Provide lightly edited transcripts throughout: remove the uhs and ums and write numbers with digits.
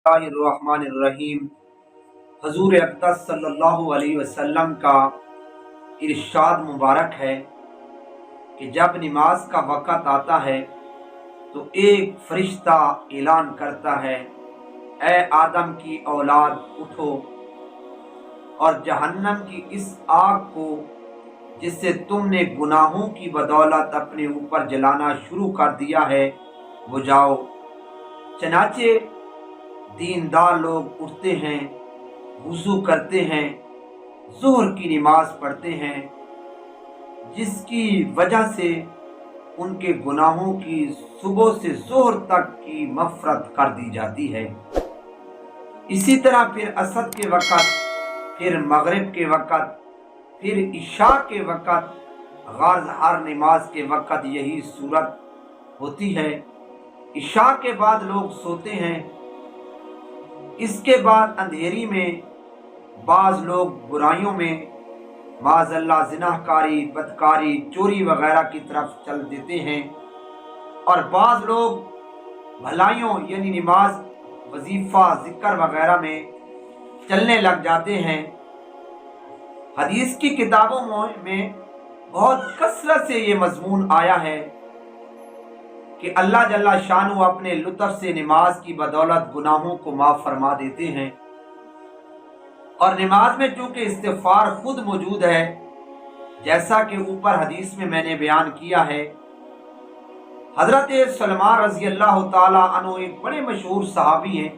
बिस्मिल्लाहिर्रहमानिर्रहीम। हजूर अक़दस सल्लल्लाहु अलैहि वसल्लम का इरशाद मुबारक है कि जब नमाज का वक़्त आता है तो एक फरिश्ता ऐलान करता है, ए आदम की औलाद उठो और जहन्नम की इस आग को जिससे तुमने गुनाहों की बदौलत अपने ऊपर जलाना शुरू कर दिया है बुझाओ। चनाचे दीनदार लोग उठते हैं, वुज़ू करते हैं, ज़ोहर की नमाज पढ़ते हैं, जिसकी वजह से उनके गुनाहों की सुबह से ज़ोहर तक की मग़फ़िरत कर दी जाती है। इसी तरह फिर असर के वक़्त, फिर मगरिब के वक़्त, फिर इशा के वक़्त, ग़र्ज़ हर नमाज के वक़्त यही सूरत होती है। इशा के बाद लोग सोते हैं, इसके बाद अंधेरी में बाज़ लोग बुराइयों में माज़अल्लाह ज़िनाहकारी, बदकारी, चोरी वगैरह की तरफ चल देते हैं और बाज़ लोग भलाइयों यानी नमाज, वजीफ़ा, ज़िक्र वगैरह में चलने लग जाते हैं। हदीस की किताबों में बहुत कसरत से ये मज़मून आया है कि अल्लाह जल्ला शानु अपने लुत्फ़ से नमाज की बदौलत गुनाहों को माफ़ फरमा देते हैं। और नमाज में चूँकि इस्तिग़फ़ार खुद मौजूद है, जैसा कि ऊपर हदीस में मैंने बयान किया है। हज़रत सलमान रज़ी अल्लाह ताला अन्हु एक बड़े मशहूर सहाबी हैं।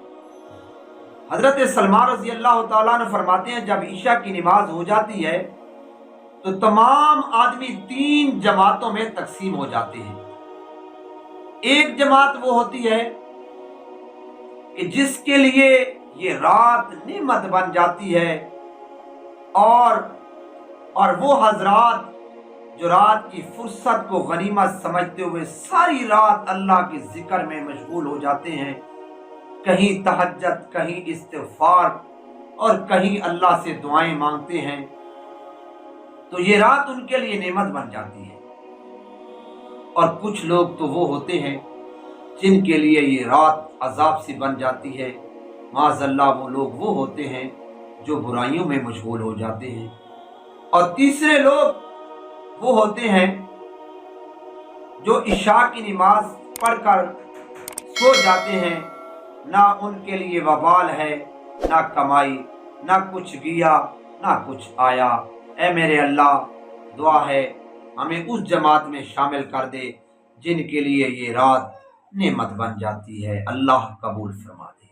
हज़रत सलमान रज़ी अल्लाह ताला अन्हु फरमाते हैं, जब ईशा की नमाज हो जाती है तो तमाम आदमी 3 जमातों में तकसीम हो जाते हैं। एक जमात वो होती है कि जिसके लिए ये रात नेमत बन जाती है और वो हजरात जो रात की फुर्सत को गनीमत समझते हुए सारी रात अल्लाह के जिक्र में मशगूल हो जाते हैं, कहीं तहज्जुद, कहीं इस्तिग़फ़ार और कहीं अल्लाह से दुआएं मांगते हैं, तो ये रात उनके लिए नेमत बन जाती है। और कुछ लोग तो वो होते हैं जिनके लिए ये रात अजाब सी बन जाती है। माज़अल्लाह वो लोग वो होते हैं जो बुराइयों में मशगूल हो जाते हैं। और तीसरे लोग वो होते हैं जो इशा की नमाज पढ़कर सो जाते हैं, ना उनके लिए वबाल है, ना कमाई, ना कुछ गया, ना कुछ आया। ऐ मेरे अल्लाह, दुआ है हमें उस जमात में शामिल कर दे जिनके लिए ये रात नेमत बन जाती है। अल्लाह कबूल फरमा दे।